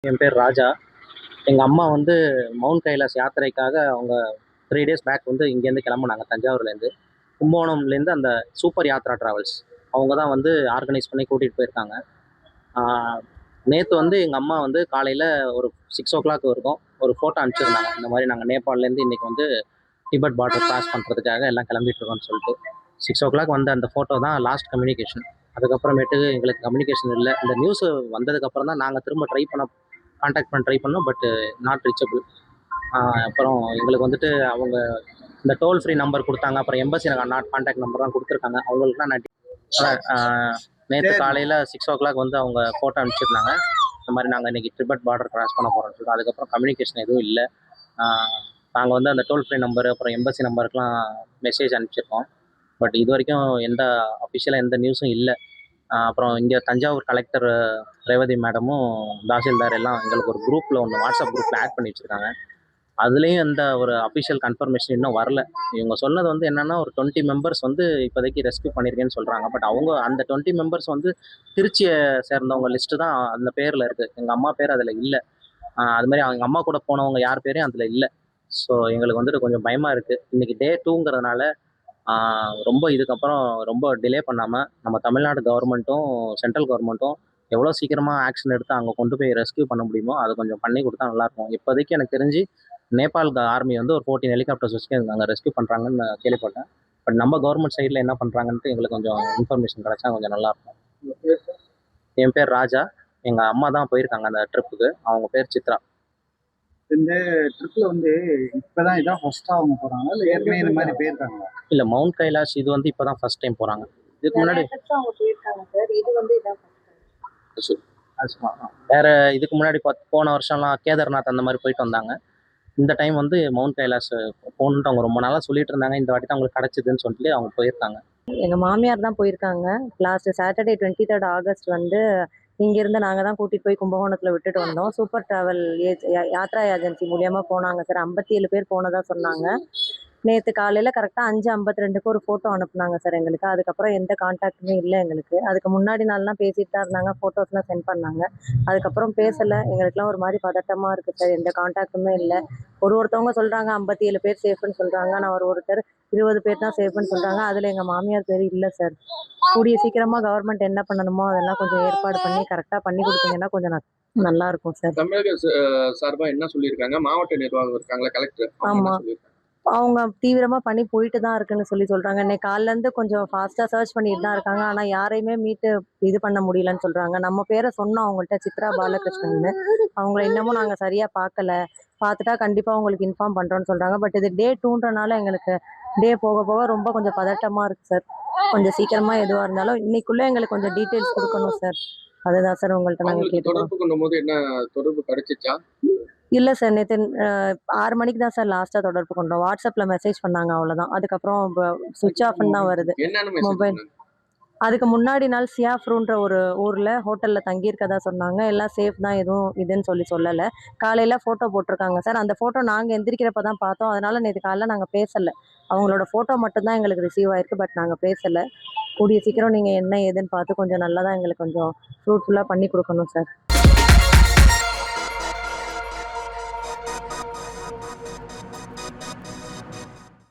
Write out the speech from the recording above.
என் பேர் ராஜா. எங்கள் அம்மா வந்து மவுண்ட் கைலாஸ் யாத்திரைக்காக அவங்க 3 டேஸ் பேக் வந்து இங்கேருந்து கிளம்புனாங்க தஞ்சாவூர்லேருந்து. கும்பகோணம்லேருந்து அந்த சூப்பர் யாத்ரா ட்ராவல்ஸ் அவங்க தான் வந்து ஆர்கனைஸ் பண்ணி கூட்டிகிட்டு போயிருக்காங்க. நேற்று வந்து எங்கள் அம்மா வந்து காலையில் ஒரு 6 o'clock இருக்கும் ஒரு ஃபோட்டோ அனுப்பிச்சிருந்தாங்க. இந்த மாதிரி நாங்கள் நேபாளிலேருந்து இன்றைக்கி வந்து டிபெட் பார்டர் கிராஸ் பண்ணுறதுக்காக எல்லாம் கிளம்பிட்டு இருக்கோம்னு சொல்லிட்டு 6 o'clock வந்த அந்த ஃபோட்டோ தான் லாஸ்ட் கம்யூனிகேஷன். அதுக்கப்புறமேட்டு எங்களுக்கு கம்யூனிகேஷன் இல்லை. இந்த நியூஸ் வந்ததுக்கப்புறம் தான் நாங்கள் திரும்ப கான்டாக்ட் பண்ண ட்ரை பண்ணோம். But not reachable. அப்புறம் எங்களுக்கு வந்துட்டு அவங்க இந்த டோல் ஃப்ரீ நம்பர் கொடுத்தாங்க. அப்புறம் எம்பசி கான்டாக்ட் நம்பர்லாம் கொடுத்துருக்காங்க. அவங்களுக்குலாம் நான் நேற்று காலையில் 6 o'clock வந்து அவங்க ஃபோட்டோ அனுப்பிச்சிருந்தாங்க. இந்த மாதிரி நாங்கள் இன்றைக்கி டிபெட் பார்டர் கிராஸ் பண்ண போகிறோம்னு சொல்லிட்டு. அதுக்கப்புறம் கம்யூனிகேஷன் எதுவும் இல்லை. நாங்கள் வந்து அந்த டோல் ஃப்ரீ நம்பர் அப்புறம் எம்பசி நம்பருக்குலாம் மெசேஜ் அனுப்பிச்சிருக்கோம். பட் இது வரைக்கும் எந்த அஃபிஷியலாக எந்த நியூஸும் இல்லை. அப்புறம் இங்கே தஞ்சாவூர் கலெக்டர் ரேவதி மேடமும் தாசில்தார் எல்லாம் எங்களுக்கு ஒரு குரூப்பில் ஒன்று வாட்ஸ்அப் குரூப்பில் ஆட் பண்ணி வச்சுருக்காங்க. அதுலேயும் எந்த ஒரு அஃபிஷியல் கன்ஃபர்மேஷன் இன்னும் வரல. இவங்க சொன்னது வந்து என்னென்னா ஒரு 20 மெம்பர்ஸ் வந்து இப்போதைக்கு ரெஸ்க்யூ பண்ணியிருக்கேன்னு சொல்கிறாங்க. பட் அவங்க அந்த 20 மெம்பர்ஸ் வந்து திருச்சியை சேர்ந்தவங்க லிஸ்ட்டு தான் அந்த பேரில் இருக்குது. எங்கள் அம்மா பேர் அதில் இல்லை. அதுமாதிரி அவங்க அம்மா கூட போனவங்க யார் பேரையும் அதில் இல்லை. ஸோ எங்களுக்கு வந்துட்டு கொஞ்சம் பயமாக இருக்குது. இன்றைக்கி டே 2ங்கிறதுனால ரொம்ப இதுக்கப்புறம் ரொம்ப டிலே பண்ணாமல் நம்ம தமிழ்நாடு கவர்மெண்ட்டும் சென்ட்ரல் கவர்மெண்ட்டும் எவ்வளோ சீக்கிரமாக ஆக்ஷன் எடுத்து அங்கே கொண்டு போய் ரெஸ்க்யூ பண்ண முடியுமோ அதை கொஞ்சம் பண்ணி கொடுத்தா நல்லாயிருக்கும். இப்போதைக்கு எனக்கு தெரிஞ்சு நேபாள் ஆர்மி வந்து ஒரு 14 ஹெலிகாப்டர்ஸ் வச்சு அங்கே ரெஸ்க்யூ பண்ணுறாங்கன்னு நான் கேள்விப்பட்டேன். பட் நம்ம கவர்மெண்ட் சைடில் என்ன பண்ணுறாங்கன்ட்டு எங்களுக்கு கொஞ்சம் இன்ஃபர்மேஷன் கிடச்சா கொஞ்சம் நல்லாயிருக்கும். என் பேர் ராஜா. எங்கள் அம்மா தான் போயிருக்காங்க அந்த ட்ரிப்புக்கு. அவங்க பேர் சித்ரா. இந்த ட்ரிப்ல வந்து இப்பதான் இதான் ஃபர்ஸ்டா அவங்க போறாங்க இல்ல ஏற்கனவே இந்த மாதிரி போயிருக்காங்க? இல்ல மவுண்ட் கைலாஷ் இது வந்து இப்பதான் ஃபர்ஸ்ட் டைம் போறாங்க. இதுக்கு முன்னாடி அவங்க போயிருக்காங்க சார். இது வந்து இதான் வேற இதுக்கு முன்னாடி போன வருஷம்லாம் கேதார்நாத் அந்த மாதிரி போயிட்டு வந்தாங்க. இந்த டைம் வந்து மவுண்ட் கைலாஷ் போகணுன்ட்டு அவங்க ரொம்ப நாளாக சொல்லிட்டு இருந்தாங்க. இந்த வாட்டி தான் அவங்களுக்கு கிடச்சிதுன்னு சொல்லிட்டு அவங்க போயிருக்காங்க. எங்கள் மாமியார் தான் போயிருக்காங்க. லாஸ்ட் சாட்டர்டே 23rd ஆகஸ்ட் வந்து இங்கேருந்து நாங்கள் தான் கூட்டிகிட்டு போய் கும்பகோணத்தில் விட்டுட்டு வந்தோம். சூப்பர் ட்ராவல் யாத்ரா ஏஜென்சி மூலியமாக போனாங்க சார். 57 பேர் போனதாக சொன்னாங்க. நேற்று காலையில் கரெக்டாக 5:52க்கு ஒரு ஃபோட்டோ அனுப்புனாங்க சார் எங்களுக்கு. அதுக்கப்புறம் எந்த கான்டாக்டுமே இல்லை எங்களுக்கு. அதுக்கு முன்னாடி நாள்லாம் பேசிட்டு தான் இருந்தாங்க. ஃபோட்டோஸ்லாம் சென்ட் பண்ணாங்க. அதுக்கப்புறம் பேசலை. எங்களுக்குலாம் ஒரு மாதிரி பதட்டமாக இருக்குது சார். எந்த கான்டாக்டுமே இல்லை. ஒருத்தவங்க சொல்கிறாங்க 57 பேர் சேஃப்னு சொல்கிறாங்க. ஆனால் ஒருத்தர் 20 பேர் தான் சேஃப்னு சொல்கிறாங்க. அதில் எங்கள் மாமியார் பேர் இல்லை சார். கூடிய சீக்கிரமாக கவர்மெண்ட் என்ன பண்ணணுமோ அதெல்லாம் கொஞ்சம் ஏற்பாடு பண்ணி கரெக்டாக பண்ணி கொடுத்தீங்கன்னா கொஞ்சம் நல்லா இருக்கும் சார். தமிழக சார்பாக என்ன சொல்லியிருக்காங்க? மாவட்ட நிர்வாகம் இருக்காங்களா, கலெக்டர்? ஆமாம், அவங்க தீவிரமாக பண்ணி போயிட்டு தான் இருக்குன்னு சொல்கிறாங்க. இன்னைக்கு காலிலேருந்து கொஞ்சம் ஃபாஸ்ட்டாக சர்ச் பண்ணிட்டு தான் இருக்காங்க. ஆனால் யாரையுமே மீட்டு இது பண்ண முடியலன்னு சொல்கிறாங்க. நம்ம பேரை சொன்னோம் அவங்கள்ட்ட, சித்ரா பாலகிருஷ்ணன்னு. அவங்கள இன்னமும் நாங்கள் சரியாக பார்க்கல. பார்த்துட்டா கண்டிப்பாக உங்களுக்கு இன்ஃபார்ம் பண்ணுறோன்னு சொல்கிறாங்க. பட் இது டே 2ன்றனால எங்களுக்கு டே போக போக ரொம்ப கொஞ்சம் பதட்டமாக இருக்குது சார். கொஞ்சம் சீக்கிரமாக எதுவாக இருந்தாலும் இன்னைக்குள்ளே எங்களுக்கு கொஞ்சம் டீட்டெயில்ஸ் கொடுக்கணும் சார். அதுதான் சார் உங்கள்கிட்ட நாங்கள் கேட்டுக்கிறோம். தொடர்பு கொள்ளும்போது என்ன தொடர்பு கிடைச்சிச்சா? இல்லை சார், நேற்று 6 மணிக்கு தான் சார் லாஸ்ட்டாக தொடர்பு கொண்டோம். வாட்ஸ்அப்பில் மெசேஜ் பண்ணாங்க, அவ்வளோதான். அதுக்கப்புறம் சுவிட்ச் ஆஃப்னு தான் வருது மொபைல். அதுக்கு முன்னாடி நாள் சியாஃப்ரூன்ற ஒரு ஊரில் ஹோட்டலில் தங்கியிருக்கதா சொன்னாங்க. எல்லாம் சேஃப் தான், எதுவும் இதுன்னு சொல்லலை. காலையில் ஃபோட்டோ போட்டிருக்காங்க சார். அந்த ஃபோட்டோ நாங்கள் எந்திரிக்கிறப்ப தான் பார்த்தோம். அதனால் நேற்று காலையில் நாங்கள் பேசலை. அவங்களோட ஃபோட்டோ மட்டும்தான் எங்களுக்கு ரிசீவ் ஆயிருக்கு. பட் நாங்கள் பேசலை. கூடிய சீக்கிரம் நீங்கள் என்ன ஏதுன்னு பார்த்து கொஞ்சம் நல்லதாக எங்களுக்கு கொஞ்சம் ஃப்ரூட்ஃபுல்லாக பண்ணி கொடுக்கணும் சார்.